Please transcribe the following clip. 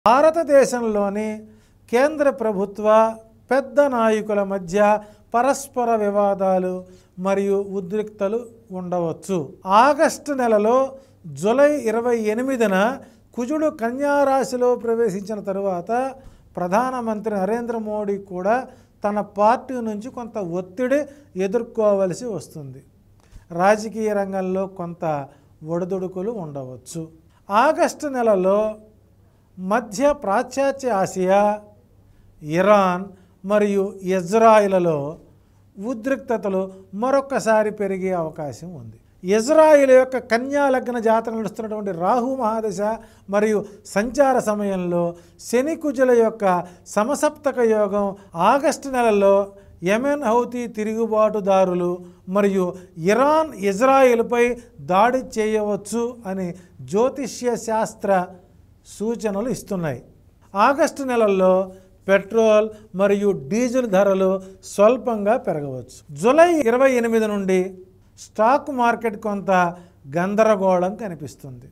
భారతదేశంలోని కేంద్ర ప్రభుత్వ పెద్ద నాయకుల మధ్య పరస్పర వివాదాలు మరియు ఉద్రిక్తలు ఉండవచ్చు. ఆగస్టు నెలలో జూలై 28న కుజుడు కన్యా రాశిలో ప్రవేశించిన తరువాత ప్రధానమంత్రి నరేంద్ర మోడీ కూడా తన పార్టీ నుంచి కొంత ఒత్తిడి ఎదుర్కోవలసి వస్తుంది. రాజకీయ రంగంలో కొంత ఒడిదుడుకులు ఉండవచ్చు. ఆగస్టు నెలలో మధ్య ప్రాచ్యాత్య ఆసియా, ఇరాన్ మరియు ఇజ్రాయిల్లో ఉద్రిక్తతలు మరొకసారి పెరిగే అవకాశం ఉంది. ఇజ్రాయిల్ యొక్క కన్యా లగ్న జాతకం నడుస్తున్నటువంటి రాహు మహాదశ మరియు సంచార సమయంలో శని కుజుల యొక్క సమసప్తక యోగం ఆగస్టు నెలలో యెమెన్ హౌతీ తిరుగుబాటుదారులు మరియు ఇరాన్ ఇజ్రాయిల్పై దాడి చేయవచ్చు అని జ్యోతిష్య శాస్త్ర సూచనలు ఇస్తున్నాయి. ఆగస్టు నెలల్లో పెట్రోల్ మరియు డీజిల్ ధరలు స్వల్పంగా పెరగవచ్చు. జూలై 28 నుండి స్టాక్ మార్కెట్ కొంత గందరగోళం కనిపిస్తుంది.